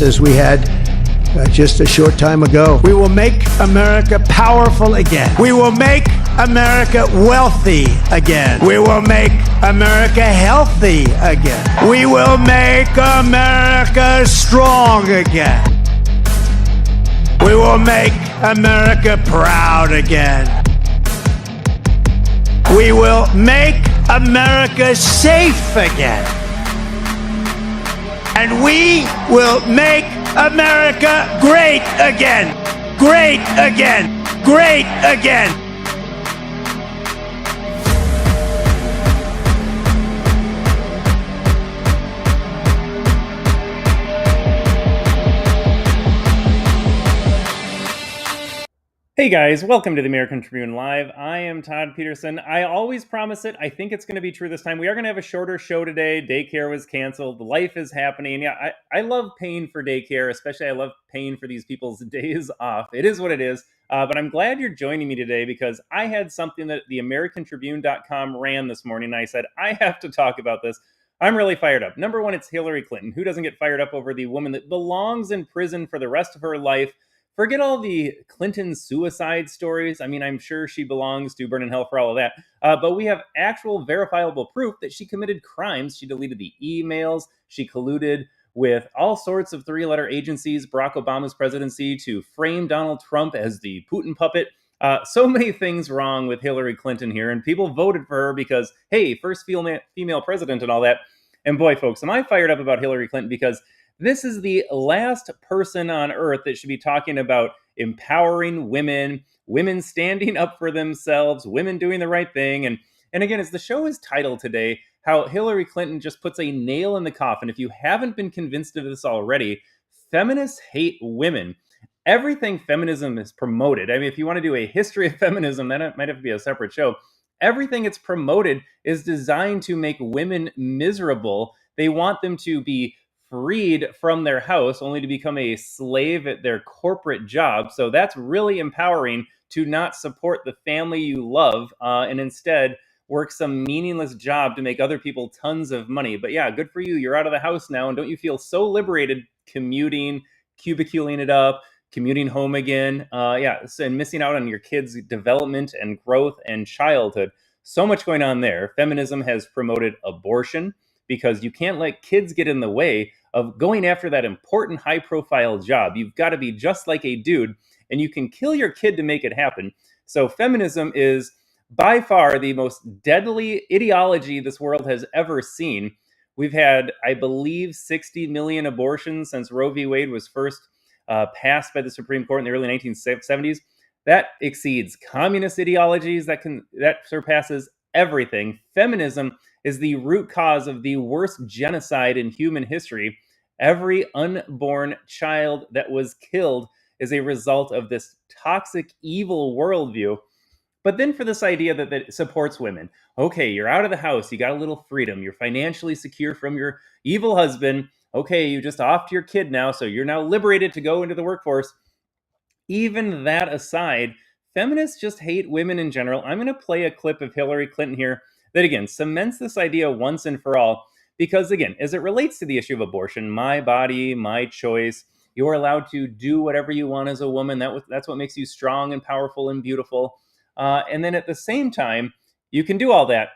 as we had just a short time ago. We will make America powerful again. We will make America wealthy again. We will make America healthy again. We will make America strong again. We will make America proud again. We will make America safe again. And we will make America great again. Great again. Great again. Hey guys, welcome to the American Tribune Live. I am Todd Peterson. I always promise it. I think it's going to be true this time. We are going to have a shorter show today. Daycare was canceled. Life is happening. Yeah, I love paying for daycare, especially I love paying for these people's days off. It is what it is. But I'm glad you're joining me today because I had something that the AmericanTribune.com ran this morning. And I said, I have to talk about this. I'm really fired up. Number one, it's Hillary Clinton. Who doesn't get fired up over the woman that belongs in prison for the rest of her life? Forget all the Clinton suicide stories. I mean, I'm sure she belongs to burn in hell for all of that. But we have actual verifiable proof that she committed crimes. She deleted the emails. She colluded with all sorts of three-letter agencies, Barack Obama's presidency, to frame Donald Trump as the Putin puppet. So many things wrong with Hillary Clinton here. And people voted for her because, hey, first female president and all that. And boy, folks, am I fired up about Hillary Clinton because this is the last person on earth that should be talking about empowering women, women standing up for themselves, women doing the right thing. And again, as the show is titled today, how Hillary Clinton just puts a nail in the coffin. If you haven't been convinced of this already, feminists hate women. Everything feminism is promoted. I mean, if you want to do a history of feminism, that might have to be a separate show. Everything it's promoted is designed to make women miserable. They want them to be freed from their house only to become a slave at their corporate job. So that's really empowering to not support the family you love and instead work some meaningless job to make other people tons of money. But yeah, good for you. You're out of the house now. And don't you feel so liberated commuting, cubiculing it up, commuting home again? And missing out on your kids' development and growth and childhood. So much going on there. Feminism has promoted abortion because you can't let kids get in the way of going after that important high-profile job. You've got to be just like a dude, and you can kill your kid to make it happen. So feminism is by far the most deadly ideology this world has ever seen. We've had, I believe, 60 million abortions since Roe v. Wade was first passed by the Supreme Court in the early 1970s. That exceeds communist ideologies. That surpasses everything. Feminism is the root cause of the worst genocide in human history. Every unborn child that was killed is a result of this toxic, evil worldview. But then for this idea that it supports women. Okay, you're out of the house. You got a little freedom. You're financially secure from your evil husband. Okay, you just offed your kid now, so you're now liberated to go into the workforce. Even that aside, feminists just hate women in general. I'm going to play a clip of Hillary Clinton here that, again, cements this idea once and for all. Because, again, as it relates to the issue of abortion, my body, my choice, you're allowed to do whatever you want as a woman. That's what makes you strong and powerful and beautiful. And then at the same time, you can do all that,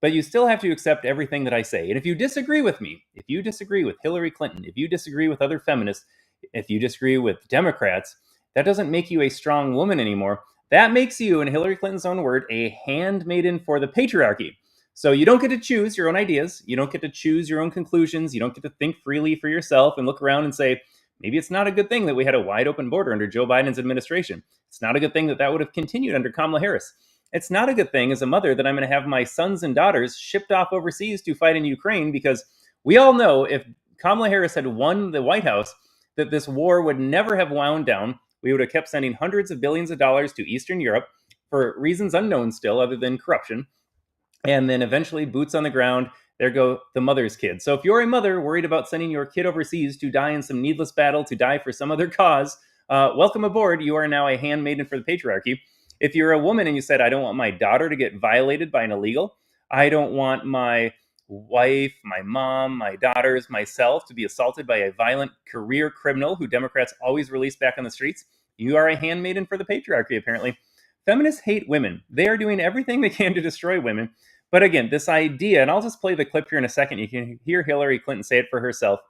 but you still have to accept everything that I say. And if you disagree with me, if you disagree with Hillary Clinton, if you disagree with other feminists, if you disagree with Democrats, that doesn't make you a strong woman anymore. That makes you, in Hillary Clinton's own word, a handmaiden for the patriarchy. So you don't get to choose your own ideas. You don't get to choose your own conclusions. You don't get to think freely for yourself and look around and say, maybe it's not a good thing that we had a wide open border under Joe Biden's administration. It's not a good thing that would have continued under Kamala Harris. It's not a good thing as a mother that I'm going to have my sons and daughters shipped off overseas to fight in Ukraine, because we all know if Kamala Harris had won the White House, that this war would never have wound down. We would have kept sending hundreds of billions of dollars to Eastern Europe for reasons unknown still, other than corruption. And then eventually, boots on the ground, there go the mother's kids. So if you're a mother worried about sending your kid overseas to die in some needless battle, to die for some other cause, welcome aboard. You are now a handmaiden for the patriarchy. If you're a woman and you said, I don't want my daughter to get violated by an illegal, I don't want my wife, my mom, my daughters, myself to be assaulted by a violent career criminal who Democrats always release back on the streets, you are a handmaiden for the patriarchy, apparently. Feminists hate women. They are doing everything they can to destroy women. But again, this idea, and I'll just play the clip here in a second. You can hear Hillary Clinton say it for herself.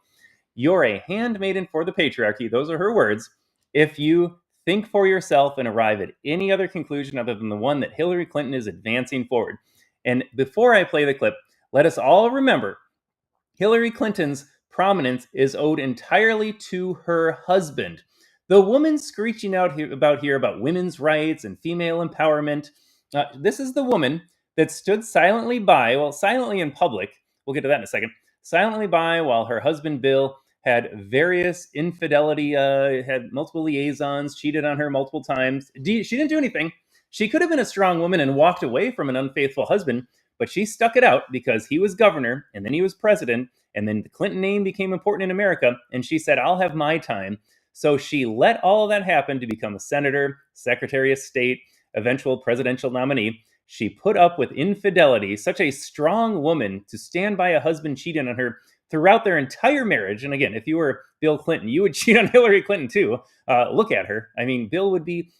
You're a handmaiden for the patriarchy. Those are her words. If you think for yourself and arrive at any other conclusion other than the one that Hillary Clinton is advancing forward. And before I play the clip, let us all remember Hillary Clinton's prominence is owed entirely to her husband. The woman screeching out here about women's rights and female empowerment. This is the woman that stood silently by, well, silently in public. We'll get to that in a second. Silently by while her husband Bill had various infidelity, had multiple liaisons, cheated on her multiple times. She didn't do anything. She could have been a strong woman and walked away from an unfaithful husband, but she stuck it out because he was governor and then he was president, and then the Clinton name became important in America, and she said, I'll have my time. So she let all of that happen to become a senator, secretary of state, eventual presidential nominee. She put up with infidelity, such a strong woman to stand by a husband cheating on her throughout their entire marriage. And again, if you were Bill Clinton, you would cheat on Hillary Clinton too. Look at her. I mean, Bill would be,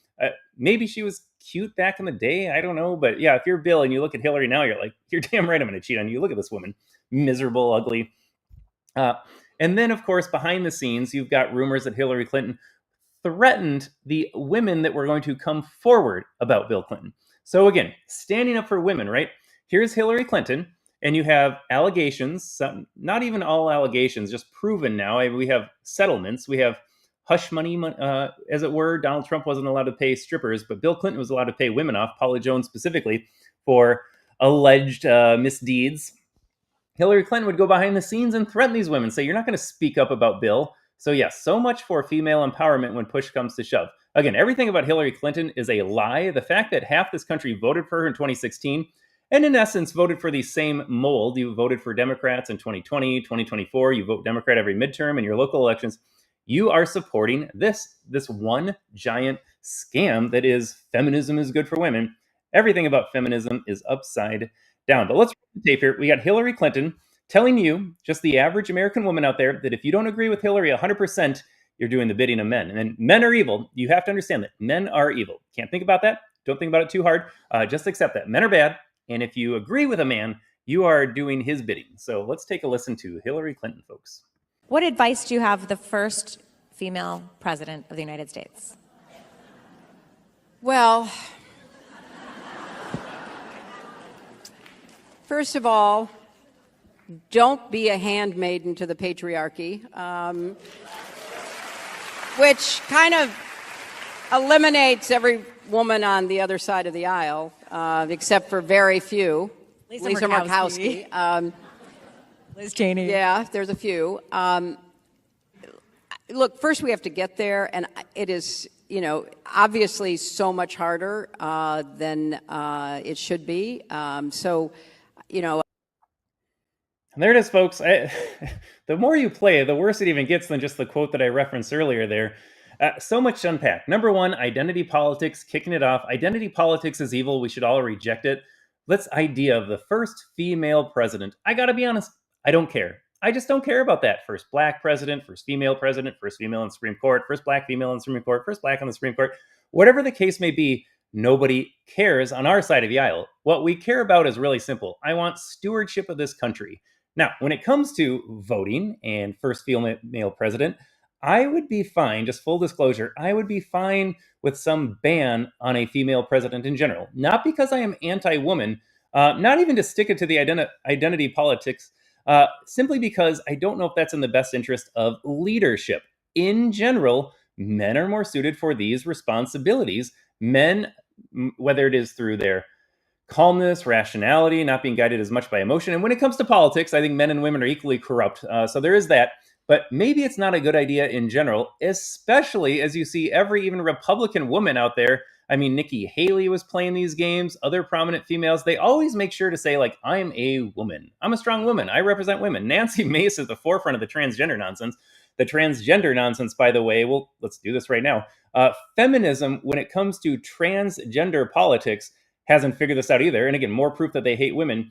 maybe she was cute back in the day. I don't know. But yeah, if you're Bill and you look at Hillary now, you're like, you're damn right I'm going to cheat on you. Look at this woman. Miserable, ugly. And then, of course, behind the scenes, you've got rumors that Hillary Clinton threatened the women that were going to come forward about Bill Clinton. So again, standing up for women, right? Here's Hillary Clinton, and you have allegations, some, not even all allegations, just proven now. We have settlements. We have hush money, as it were. Donald Trump wasn't allowed to pay strippers, but Bill Clinton was allowed to pay women off, Paula Jones specifically, for alleged misdeeds. Hillary Clinton would go behind the scenes and threaten these women, say, you're not going to speak up about Bill. So yes, so much for female empowerment when push comes to shove. Again, everything about Hillary Clinton is a lie. The fact that half this country voted for her in 2016, and in essence voted for the same mold. You voted for Democrats in 2020, 2024, you vote Democrat every midterm in your local elections. You are supporting this one giant scam that is feminism is good for women. Everything about feminism is upside down. But let's read the tape here. We got Hillary Clinton telling you, just the average American woman out there, that if you don't agree with Hillary 100%, you're doing the bidding of men. And men are evil. You have to understand that men are evil. Can't think about that. Don't think about it too hard. Just accept that. Men are bad. And if you agree with a man, you are doing his bidding. So let's take a listen to Hillary Clinton, folks. What advice do you have for the first female president of the United States? Well, first of all, don't be a handmaiden to the patriarchy, which kind of eliminates every woman on the other side of the aisle, except for very few. Lisa Murkowski. Liz Cheney. Yeah, there's a few. Look, first we have to get there, and it is, obviously so much harder than it should be. And there it is, folks. The more you play, the worse it even gets than just the quote that I referenced earlier there. So much to unpack. Number one, identity politics, kicking it off. Identity politics is evil. We should all reject it. This idea of the first female president. I got to be honest, I don't care. I just don't care about that. First black president, first female in the Supreme Court, first black female in the Supreme Court, first black on the Supreme Court. Whatever the case may be, nobody cares on our side of the aisle. What we care about is really simple. I want stewardship of this country. Now, when it comes to voting and first female president, I would be fine, just full disclosure, I would be fine with some ban on a female president in general. Not because I am anti-woman, not even to stick it to the identity politics, simply because I don't know if that's in the best interest of leadership. In general, men are more suited for these responsibilities. Men, whether it is through their calmness, rationality, not being guided as much by emotion. And when it comes to politics, I think men and women are equally corrupt. So there is that. But maybe it's not a good idea in general, especially as you see every even Republican woman out there. I mean, Nikki Haley was playing these games, other prominent females. They always make sure to say, like, I'm a woman. I'm a strong woman. I represent women. Nancy Mace is at the forefront of the transgender nonsense. The transgender nonsense, by the way, well, let's do this right now. Feminism, when it comes to transgender politics, hasn't figured this out either. And again, more proof that they hate women.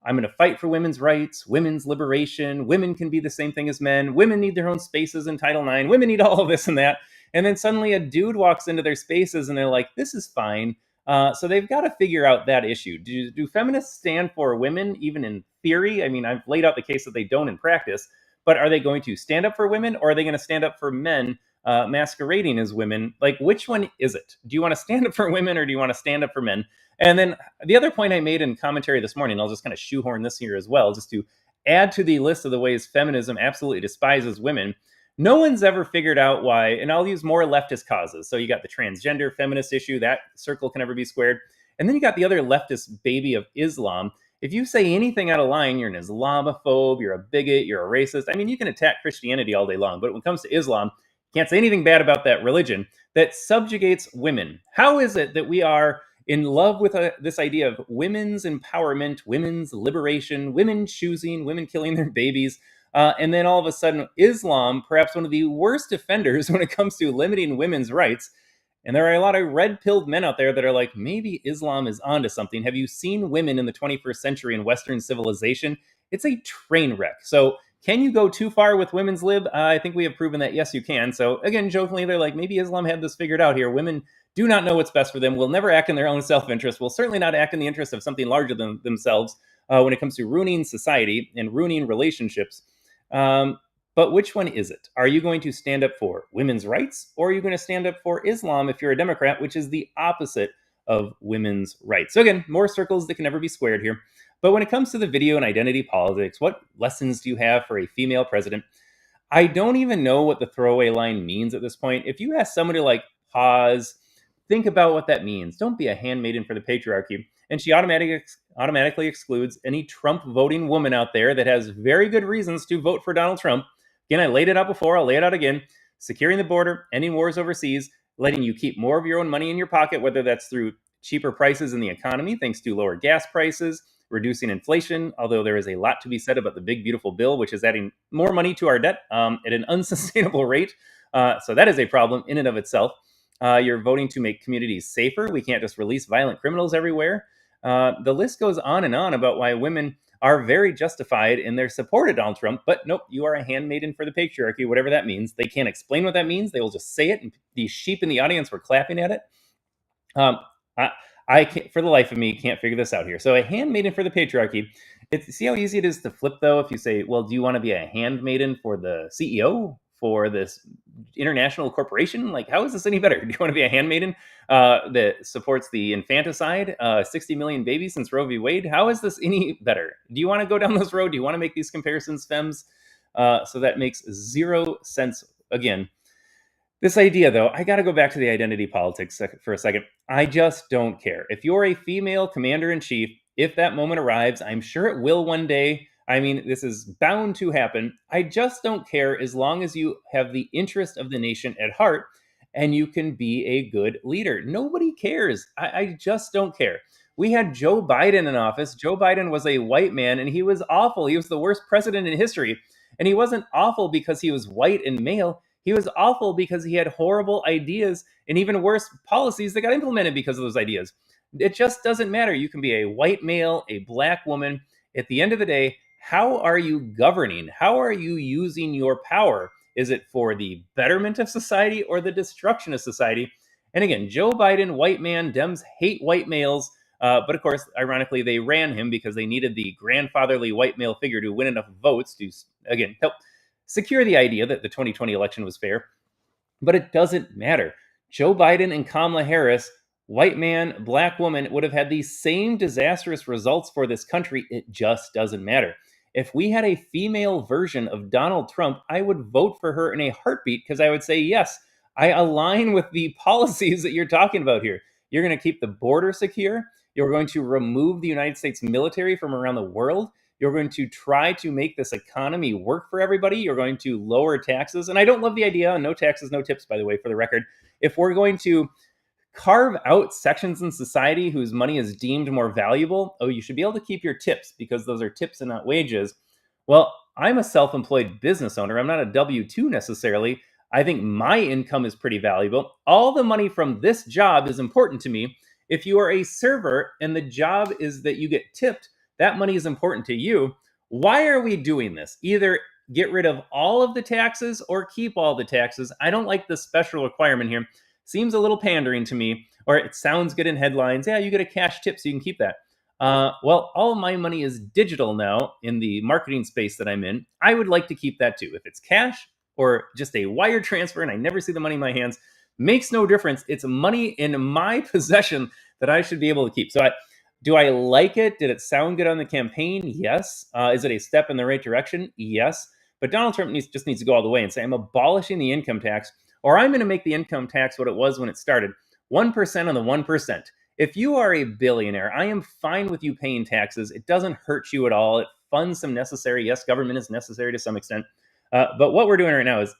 I'm going to fight for women's rights, women's liberation, women can be the same thing as men, women need their own spaces in Title IX, women need all of this and that. And then suddenly a dude walks into their spaces and they're like, this is fine. So they've got to figure out that issue. Do feminists stand for women, even in theory? I mean, I've laid out the case that they don't in practice, but are they going to stand up for women, or are they going to stand up for men masquerading as women? Like, which one is it? Do you want to stand up for women, or do you want to stand up for men? And then the other point I made in commentary this morning, I'll just kind of shoehorn this here as well, just to add to the list of the ways feminism absolutely despises women. No one's ever figured out why, and I'll use more leftist causes. So you got the transgender feminist issue, that circle can never be squared. And then you got the other leftist baby of Islam. If you say anything out of line, you're an Islamophobe, you're a bigot, you're a racist. I mean, you can attack Christianity all day long, but when it comes to Islam, you can't say anything bad about that religion that subjugates women. How is it that we are in love with this idea of women's empowerment, women's liberation, women choosing, women killing their babies? And then all of a sudden, Islam, perhaps one of the worst offenders when it comes to limiting women's rights. And there are a lot of red-pilled men out there that are like, maybe Islam is onto something. Have you seen women in the 21st century in Western civilization? It's a train wreck. So can you go too far with women's lib? I think we have proven that, yes, you can. So again, jokingly, they're like, maybe Islam had this figured out here. Women do not know what's best for them, will never act in their own self-interest, will certainly not act in the interest of something larger than themselves when it comes to ruining society and ruining relationships. But which one is it? Are you going to stand up for women's rights, or are you going to stand up for Islam if you're a Democrat, which is the opposite of women's rights? So again, more circles that can never be squared here. But when it comes to the video and identity politics, what lessons do you have for a female president? I don't even know what the throwaway line means at this point. If you ask somebody like pause, think about what that means. Don't be a handmaiden for the patriarchy. And she automatically excludes any Trump voting woman out there that has very good reasons to vote for Donald Trump. Again, I laid it out before, I'll lay it out again. Securing the border, ending wars overseas, letting you keep more of your own money in your pocket, whether that's through cheaper prices in the economy, thanks to lower gas prices, reducing inflation, although there is a lot to be said about the big, beautiful bill, which is adding more money to our debt at an unsustainable rate. So that is a problem in and of itself. You're voting to make communities safer. We can't just release violent criminals everywhere. The list goes on and on about why women are very justified in their support of Donald Trump, but nope, you are a handmaiden for the patriarchy, whatever that means. They can't explain what that means. They will just say it, and these sheep in the audience were clapping at it. I can't, for the life of me, can't figure this out here. So a handmaiden for the patriarchy. See how easy it is to flip, though, if you say, well, do you want to be a handmaiden for the CEO, for this international corporation? Like, how is this any better? Do you want to be a handmaiden that supports the infanticide, 60 million babies since Roe v. Wade? How is this any better? Do you want to go down this road? Do you want to make these comparisons, femmes? So that makes zero sense. Again, this idea, though, I got to go back to the identity politics for a second. I just don't care. If you're a female commander-in-chief, if that moment arrives, I'm sure it will one day. I mean, this is bound to happen. I just don't care as long as you have the interest of the nation at heart and you can be a good leader. Nobody cares. I just don't care. We had Joe Biden in office. Joe Biden was a white man and he was awful. He was the worst president in history. And he wasn't awful because he was white and male. He was awful because he had horrible ideas and even worse policies that got implemented because of those ideas. It just doesn't matter. You can be a white male, a black woman. At the end of the day, how are you governing? How are you using your power? Is it for the betterment of society or the destruction of society? And again, Joe Biden, white man, Dems hate white males. But of course, ironically, they ran him because they needed the grandfatherly white male figure to win enough votes to, again, help secure the idea that the 2020 election was fair. But it doesn't matter. Joe Biden and Kamala Harris, white man, black woman, would have had the same disastrous results for this country. It just doesn't matter. If we had a female version of Donald Trump, I would vote for her in a heartbeat because I would say, yes, I align with the policies that you're talking about here. You're going to keep the border secure. You're going to remove the United States military from around the world. You're going to try to make this economy work for everybody. You're going to lower taxes. And I don't love the idea, no taxes, no tips, by the way, for the record. If we're going to carve out sections in society whose money is deemed more valuable, oh, you should be able to keep your tips because those are tips and not wages. Well, I'm a self-employed business owner. I'm not a W-2 necessarily. I think my income is pretty valuable. All the money from this job is important to me. If you are a server and the job is that you get tipped, that money is important to you. Why are we doing this? Either get rid of all of the taxes or keep all the taxes. I don't like the special requirement here. Seems a little pandering to me, or it sounds good in headlines. Yeah, you get a cash tip, so you can keep that. Well, all of my money is digital now in the marketing space that I'm in. I would like to keep that too. If it's cash or just a wire transfer and I never see the money in my hands, makes no difference. It's money in my possession that I should be able to keep. Do I like it? Did it sound good on the campaign? Yes. Is it a step in the right direction? Yes. But Donald Trump just needs to go all the way and say, I'm abolishing the income tax, or I'm going to make the income tax what it was when it started, 1% on the 1%. If you are a billionaire, I am fine with you paying taxes. It doesn't hurt you at all. It funds some necessary. Yes, government is necessary to some extent. But what we're doing right now is,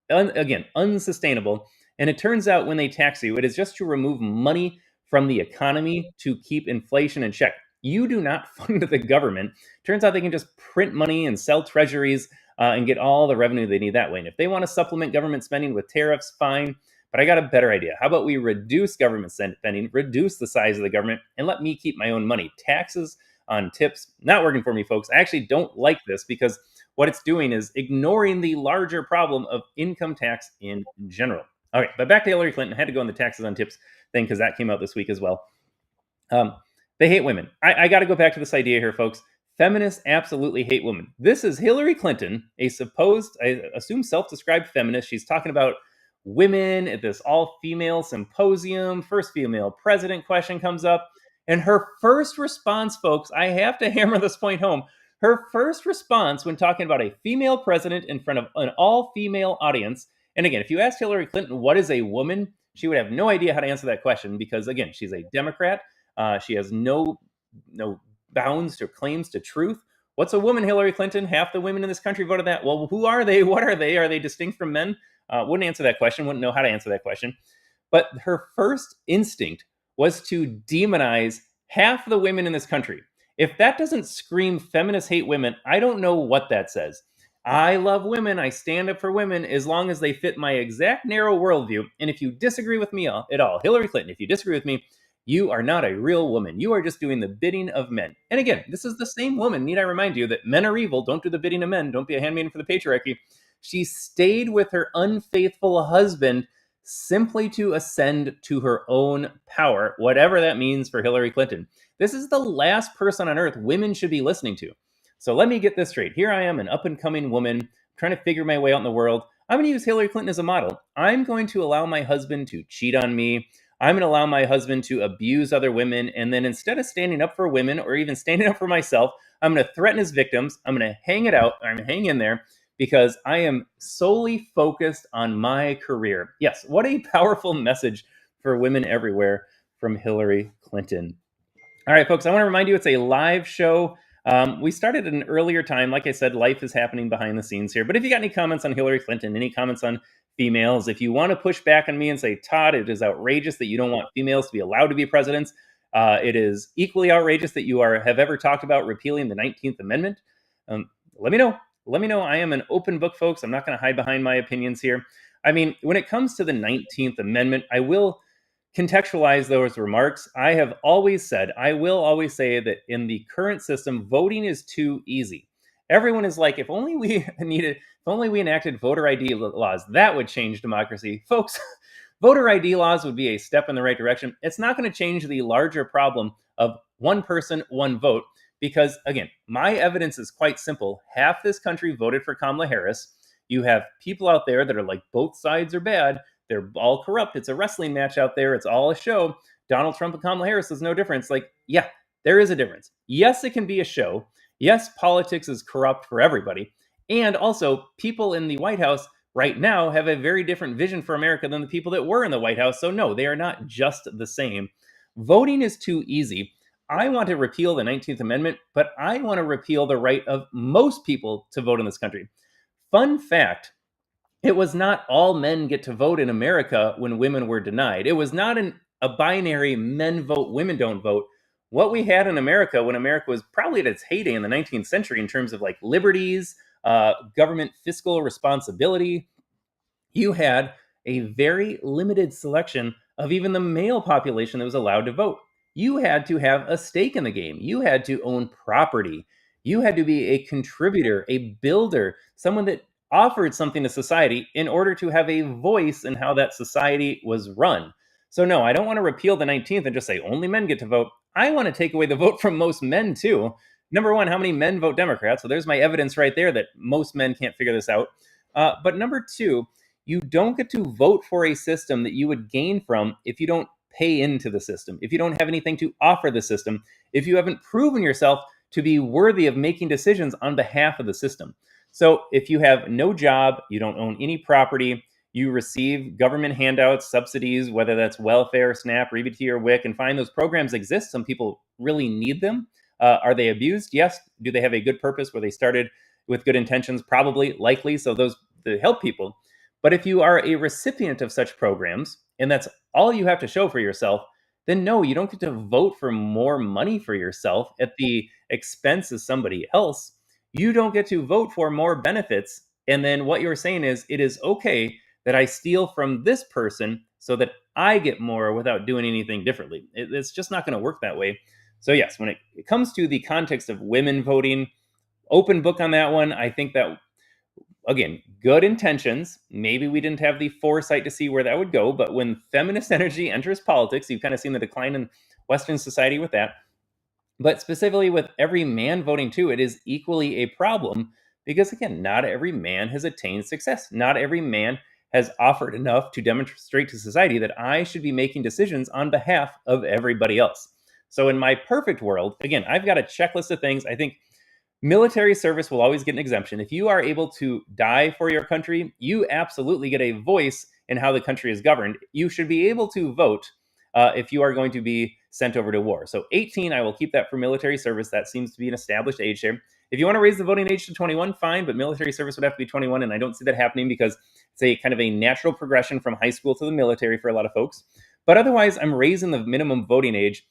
again, unsustainable. And it turns out when they tax you, it is just to remove money from the economy to keep inflation in check. You do not fund the government. Turns out they can just print money and sell treasuries and get all the revenue they need that way. And if they want to supplement government spending with tariffs, fine. But I got a better idea. How about we reduce government spending, reduce the size of the government, and let me keep my own money? Taxes on tips, not working for me, folks. I actually don't like this because what it's doing is ignoring the larger problem of income tax in general. Okay, but back to Hillary Clinton. I had to go on the taxes on tips thing because that came out this week as well. They hate women. I got to go back to this idea here, folks. Feminists absolutely hate women. This is Hillary Clinton, a supposed, I assume, self-described feminist. She's talking about women at this all-female symposium. First female president question comes up. And her first response, folks, I have to hammer this point home. Her first response when talking about a female president in front of an all-female audience, and again, if you asked Hillary Clinton, what is a woman? She would have no idea how to answer that question because, again, she's a Democrat. She has no bounds or claims to truth. What's a woman, Hillary Clinton? Half the women in this country voted that. Well, who are they? What are they? Are they distinct from men? Wouldn't answer that question. Wouldn't know how to answer that question. But her first instinct was to demonize half the women in this country. If that doesn't scream feminists hate women, I don't know what that says. I love women. I stand up for women as long as they fit my exact narrow worldview. And if you disagree with me at all, Hillary Clinton, if you disagree with me, you are not a real woman. You are just doing the bidding of men. And again, this is the same woman, need I remind you, that men are evil. Don't do the bidding of men. Don't be a handmaiden for the patriarchy. She stayed with her unfaithful husband simply to ascend to her own power, whatever that means for Hillary Clinton. This is the last person on earth women should be listening to. So let me get this straight. Here I am, an up-and-coming woman, trying to figure my way out in the world. I'm going to use Hillary Clinton as a model. I'm going to allow my husband to cheat on me. I'm going to allow my husband to abuse other women. And then instead of standing up for women or even standing up for myself, I'm going to threaten his victims. I'm going to hang it out. I'm going to hang in there because I am solely focused on my career. Yes, what a powerful message for women everywhere from Hillary Clinton. All right, folks, I want to remind you it's a live show. We started at an earlier time. Like I said, life is happening behind the scenes here. But if you got any comments on Hillary Clinton, any comments on females, if you want to push back on me and say, Todd, it is outrageous that you don't want females to be allowed to be presidents. It is equally outrageous that you have ever talked about repealing the 19th Amendment. Let me know. Let me know. I am an open book, folks. I'm not going to hide behind my opinions here. I mean, when it comes to the 19th Amendment, I will contextualize those remarks. I have always said, I will always say that in the current system, voting is too easy. Everyone is like, if only we enacted voter ID laws, that would change democracy. Folks, voter ID laws would be a step in the right direction. It's not going to change the larger problem of one person, one vote, because again, my evidence is quite simple. Half this country voted for Kamala Harris. You have people out there that are like, both sides are bad. They're all corrupt. It's a wrestling match out there. It's all a show. Donald Trump and Kamala Harris, there's no difference. Like, yeah, there is a difference. Yes, it can be a show. Yes, politics is corrupt for everybody. And also, people in the White House right now have a very different vision for America than the people that were in the White House. So no, they are not just the same. Voting is too easy. I want to repeal the 19th Amendment, but I want to repeal the right of most people to vote in this country. Fun fact, it was not all men get to vote in America when women were denied. It was not a binary men vote, women don't vote. What we had in America when America was probably at its heyday in the 19th century in terms of like liberties, government fiscal responsibility, you had a very limited selection of even the male population that was allowed to vote. you had to have a stake in the game. You had to own property. You had to be a contributor, a builder, someone that offered something to society in order to have a voice in how that society was run. So, no, I don't want to repeal the 19th and just say only men get to vote. I want to take away the vote from most men, too. Number one, how many men vote Democrat? So, there's my evidence right there that most men can't figure this out. But number two, you don't get to vote for a system that you would gain from if you don't pay into the system, if you don't have anything to offer the system, if you haven't proven yourself to be worthy of making decisions on behalf of the system. So if you have no job, you don't own any property, you receive government handouts, subsidies, whether that's welfare, SNAP, EBT, or WIC, and find those programs exist. Some people really need them. Are they abused? Yes. Do they have a good purpose where they started with good intentions? Probably, likely. So those to help people. But if you are a recipient of such programs, and that's all you have to show for yourself, then no, you don't get to vote for more money for yourself at the expense of somebody else. You don't get to vote for more benefits. And then what you're saying is, it is okay that I steal from this person so that I get more without doing anything differently. It's just not going to work that way. So, yes, when it comes to the context of women voting, open book on that one. I think that, again, good intentions. Maybe we didn't have the foresight to see where that would go, but when feminist energy enters politics, you've kind of seen the decline in Western society with that. But specifically with every man voting too, it is equally a problem because, again, not every man has attained success. Not every man has offered enough to demonstrate to society that I should be making decisions on behalf of everybody else. So in my perfect world, again, I've got a checklist of things. I think military service will always get an exemption. If you are able to die for your country, you absolutely get a voice in how the country is governed. You should be able to vote if you are going to be sent over to war. So 18, I will keep that for military service. That seems to be an established age here. If you want to raise the voting age to 21, fine, but military service would have to be 21, and I don't see that happening because it's a kind of a natural progression from high school to the military for a lot of folks. But otherwise, I'm raising the minimum voting age.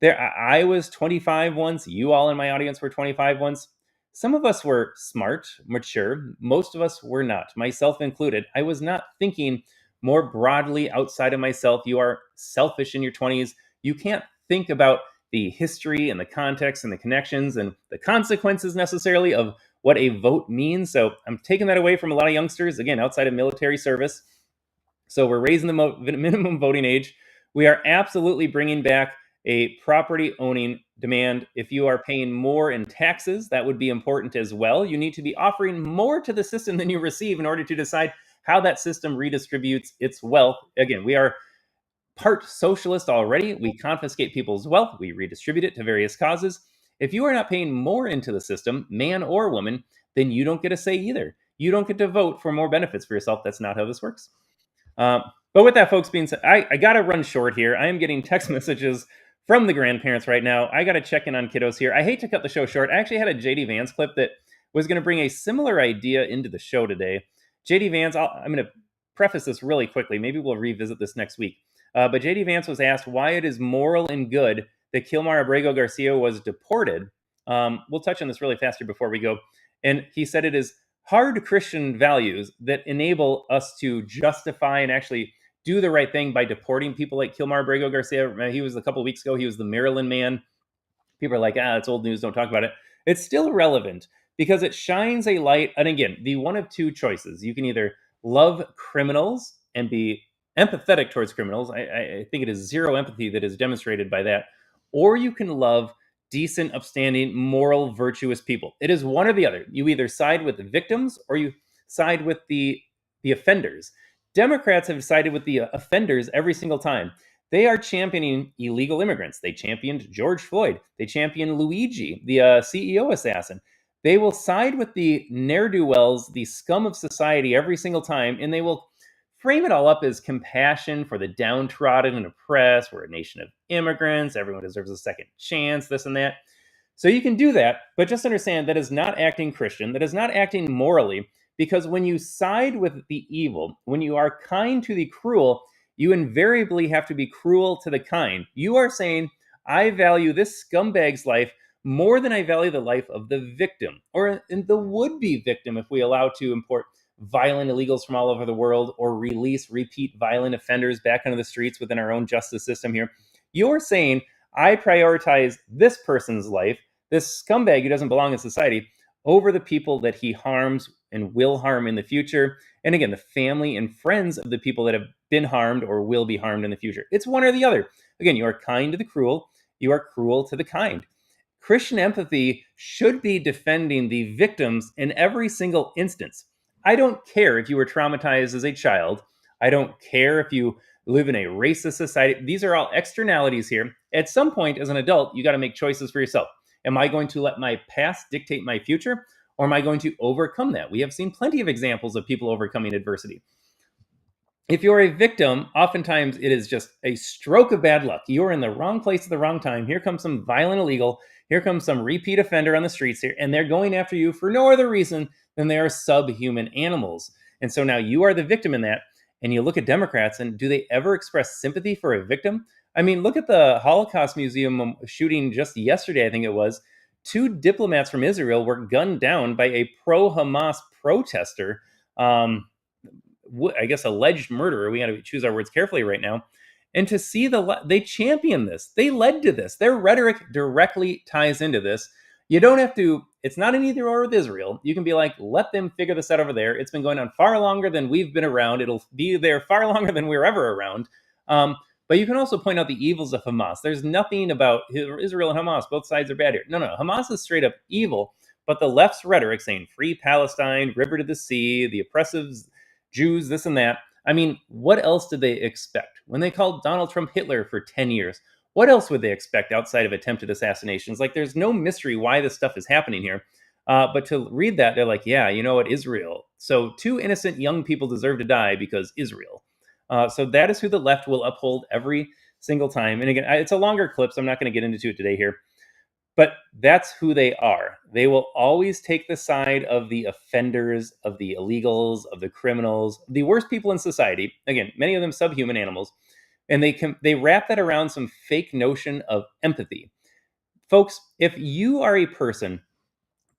I was 25 once. You all in my audience were 25 once. Some of us were smart, mature. Most of us were not, myself included. I was not thinking more broadly outside of myself. You are selfish in your 20s. You can't think about the history and the context and the connections and the consequences necessarily of what a vote means. So I'm taking that away from a lot of youngsters, again, outside of military service. So we're raising the minimum voting age. We are absolutely bringing back a property owning demand. If you are paying more in taxes, that would be important as well. You need to be offering more to the system than you receive in order to decide how that system redistributes its wealth. Again, we are part socialist already. We confiscate people's wealth, we redistribute it to various causes. If you are not paying more into the system, man or woman, then you don't get a say either. You don't get to vote for more benefits for yourself. That's not how this works. But with that, folks, being said, I got to run short here. I am getting text messages from the grandparents right now. I got to check in on kiddos here. I hate to cut the show short. I actually had a JD Vance clip that was going to bring a similar idea into the show today. JD Vance, I'm going to preface this really quickly. Maybe we'll revisit this next week. But JD Vance was asked why it is moral and good that Kilmar Abrego Garcia was deported. We'll touch on this really fast here before we go. And he said it is hard Christian values that enable us to justify and actually do the right thing by deporting people like Kilmar Abrego Garcia. He was a couple of weeks ago, he was the Maryland man. People are like, it's old news, don't talk about it. It's still relevant because it shines a light. And again, the one of two choices. You can either love criminals and be empathetic towards criminals. I think it is zero empathy that is demonstrated by that. Or you can love decent, upstanding, moral, virtuous people. It is one or the other. You either side with the victims or you side with the offenders. Democrats have sided with the offenders every single time. They are championing illegal immigrants. They championed George Floyd. They championed Luigi, the CEO assassin. They will side with the ne'er-do-wells, the scum of society every single time, and they will frame it all up as compassion for the downtrodden and oppressed. We're a nation of immigrants. Everyone deserves a second chance, this and that. So you can do that, but just understand that is not acting Christian. That is not acting morally, because when you side with the evil, when you are kind to the cruel, you invariably have to be cruel to the kind. You are saying, I value this scumbag's life more than I value the life of the victim, or the would-be victim if we allow to import violent illegals from all over the world or release repeat violent offenders back onto the streets within our own justice system here. You're saying, I prioritize this person's life, this scumbag who doesn't belong in society, over the people that he harms and will harm in the future. And again, the family and friends of the people that have been harmed or will be harmed in the future. It's one or the other. Again, you are kind to the cruel, you are cruel to the kind. Christian empathy should be defending the victims in every single instance. I don't care if you were traumatized as a child. I don't care if you live in a racist society. These are all externalities here. At some point, as an adult, you got to make choices for yourself. Am I going to let my past dictate my future, or am I going to overcome that? We have seen plenty of examples of people overcoming adversity. If you're a victim, oftentimes it is just a stroke of bad luck. You're in the wrong place at the wrong time. Here comes some violent illegal. Here comes some repeat offender on the streets here, and they're going after you for no other reason than they are subhuman animals. And so now you are the victim in that. And you look at Democrats, and do they ever express sympathy for a victim? I mean, look at the Holocaust Museum shooting just yesterday, I think it was. 2 diplomats from Israel were gunned down by a pro-Hamas protester. I guess alleged murderer. We got to choose our words carefully right now. And to see they champion this, they led to this. Their rhetoric directly ties into this. You don't have to, it's not an either or with Israel. You can be like, let them figure this out over there. It's been going on far longer than we've been around. It'll be there far longer than we're ever around. But you can also point out the evils of Hamas. There's nothing about Israel and Hamas. Both sides are bad here. No. Hamas is straight up evil. But the left's rhetoric saying free Palestine, river to the sea, the oppressive Jews, this and that. I mean, what else did they expect? When they called Donald Trump Hitler for 10 years, what else would they expect outside of attempted assassinations? Like, there's no mystery why this stuff is happening here. But to read that, they're like, yeah, you know what, Israel. So 2 innocent young people deserve to die because Israel. So that is who the left will uphold every single time. And again, it's a longer clip, so I'm not going to get into it today here. But that's who they are. They will always take the side of the offenders, of the illegals, of the criminals, the worst people in society. Again, many of them subhuman animals. And they wrap that around some fake notion of empathy. Folks, if you are a person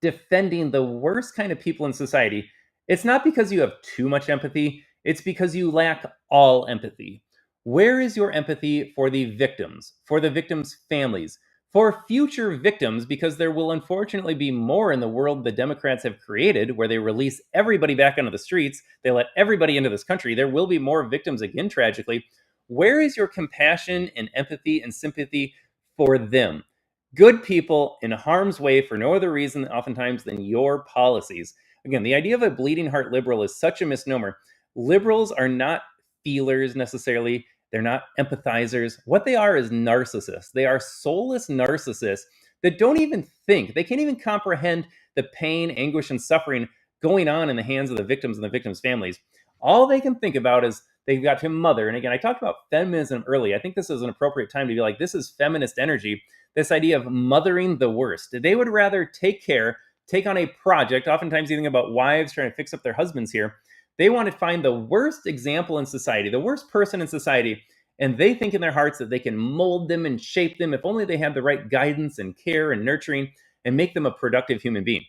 defending the worst kind of people in society, it's not because you have too much empathy, it's because you lack all empathy. Where is your empathy for the victims, for the victims' families, for future victims? Because there will unfortunately be more in the world the Democrats have created, where they release everybody back onto the streets, they let everybody into this country. There will be more victims again, tragically. Where is your compassion and empathy and sympathy for them? Good people in harm's way for no other reason, oftentimes, than your policies. Again, the idea of a bleeding heart liberal is such a misnomer. Liberals are not feelers necessarily. They're not empathizers. What they are is narcissists. They are soulless narcissists that don't even think. They can't even comprehend the pain, anguish, and suffering going on in the hands of the victims and the victims' families. All they can think about is they've got to mother. And again, I talked about feminism early. I think this is an appropriate time to be like, this is feminist energy, this idea of mothering the worst. They would rather take on a project, oftentimes you think about wives trying to fix up their husbands here. They want to find the worst example in society, the worst person in society, and they think in their hearts that they can mold them and shape them if only they have the right guidance and care and nurturing and make them a productive human being.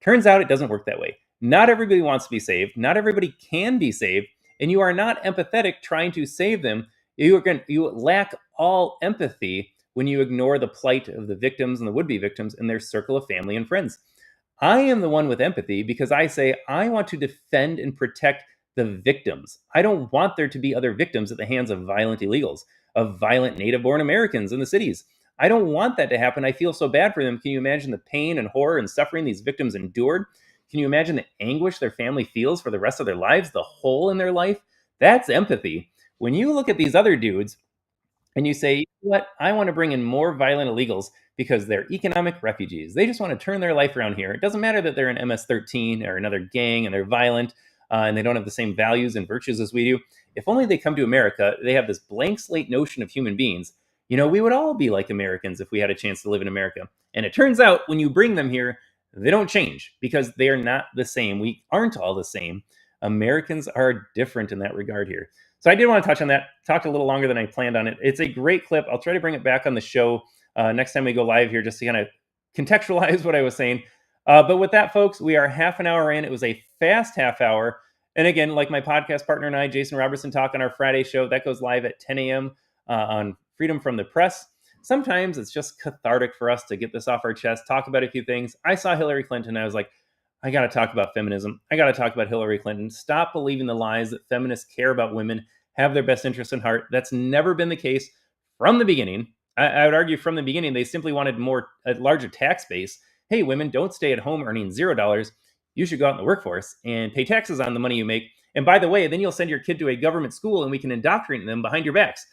Turns out it doesn't work that way. Not everybody wants to be saved. Not everybody can be saved. And you are not empathetic trying to save them. You lack all empathy when you ignore the plight of the victims and the would-be victims in their circle of family and friends. I am the one with empathy because I say I want to defend and protect the victims. I don't want there to be other victims at the hands of violent illegals, of violent native-born Americans in the cities. I don't want that to happen. I feel so bad for them. Can you imagine the pain and horror and suffering these victims endured? Can you imagine the anguish their family feels for the rest of their lives, the hole in their life? That's empathy. When you look at these other dudes and you say, you know what, I want to bring in more violent illegals because they're economic refugees. They just want to turn their life around here. It doesn't matter that they're an MS-13 or another gang and they're violent and they don't have the same values and virtues as we do. If only they come to America, they have this blank slate notion of human beings. You know, we would all be like Americans if we had a chance to live in America. And it turns out when you bring them here, they don't change because they are not the same. We aren't all the same. Americans are different in that regard here. So I did want to touch on that. Talked a little longer than I planned on it. It's a great clip. I'll try to bring it back on the show next time we go live here just to kind of contextualize what I was saying. But with that, folks, we are half an hour in. It was a fast half hour. And again, like my podcast partner and I, Jason Robertson, talk on our Friday show, that goes live at 10 a.m. On Freedom from the Press. sometimes it's just cathartic for us to get this off our chest, talk about a few things. I saw Hillary Clinton, and I was like, I got to talk about feminism. I got to talk about Hillary Clinton. Stop believing the lies that feminists care about women, have their best interests in heart. That's never been the case from the beginning. I would argue from the beginning, they simply wanted a larger tax base. Hey, women, don't stay at home earning $0. You should go out in the workforce and pay taxes on the money you make. And by the way, then you'll send your kid to a government school and we can indoctrinate them behind your backs.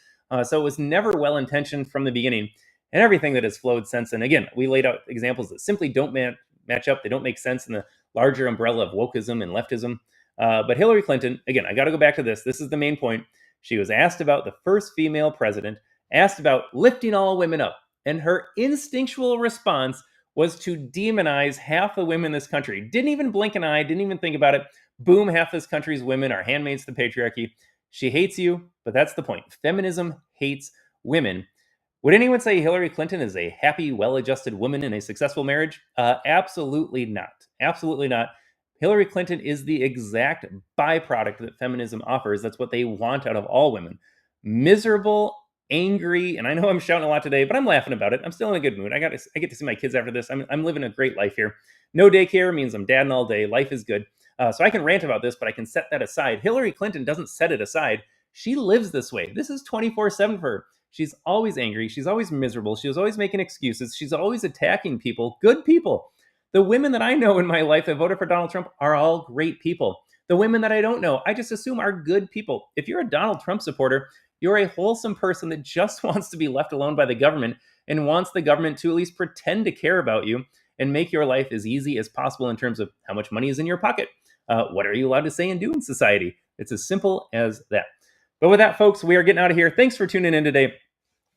So it was never well-intentioned from the beginning, and everything that has flowed since. And again, we laid out examples that simply don't match up. They don't make sense in the larger umbrella of wokeism and leftism. But Hillary Clinton, again, I got to go back to this. This is the main point. She was asked about the first female president, asked about lifting all women up, and her instinctual response was to demonize half the women in this country. Didn't even blink an eye, didn't even think about it. Boom, half this country's women are handmaids to the patriarchy. She hates you, but that's the point. Feminism hates women. Would anyone say Hillary Clinton is a happy, well-adjusted woman in a successful marriage? Absolutely not. Absolutely not. Hillary Clinton is the exact byproduct that feminism offers. That's what they want out of all women. Miserable, angry, and I know I'm shouting a lot today, but I'm laughing about it. I'm still in a good mood. I get to see my kids after this. I'm living a great life here. No daycare means I'm dadding all day. Life is good. So I can rant about this, but I can set that aside. Hillary Clinton doesn't set it aside. She lives this way. This is 24/7 for her. She's always angry. She's always miserable. She's always making excuses. She's always attacking people, good people. The women that I know in my life that voted for Donald Trump are all great people. The women that I don't know, I just assume are good people. If you're a Donald Trump supporter, you're a wholesome person that just wants to be left alone by the government and wants the government to at least pretend to care about you and make your life as easy as possible in terms of how much money is in your pocket. What are you allowed to say and do in society? It's as simple as that. But with that, folks, we are getting out of here. Thanks for tuning in today.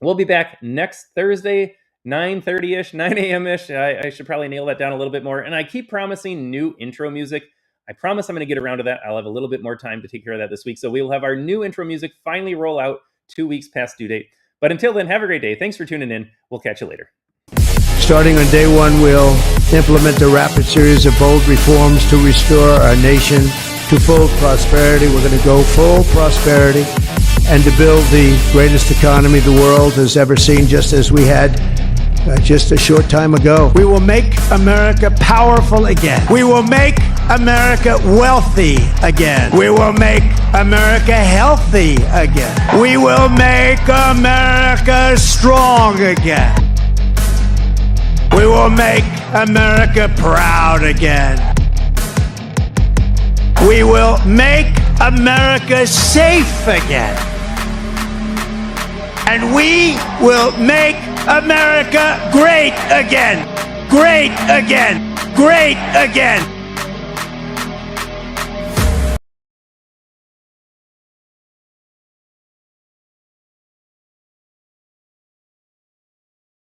We'll be back next Thursday, 9:30-ish, 9 a.m.-ish. I should probably nail that down a little bit more. And I keep promising new intro music. I promise I'm going to get around to that. I'll have a little bit more time to take care of that this week. So we will have our new intro music finally roll out 2 weeks past due date. But until then, have a great day. Thanks for tuning in. We'll catch you later. Starting on day one, we'll implement a rapid series of bold reforms to restore our nation to full prosperity. We're going to go full prosperity and to build the greatest economy the world has ever seen, just as we had just a short time ago. We will make America powerful again. We will make America wealthy again. We will make America healthy again. We will make America strong again. We will make America proud again. We will make America safe again. And we will make America great again. Great again. Great again.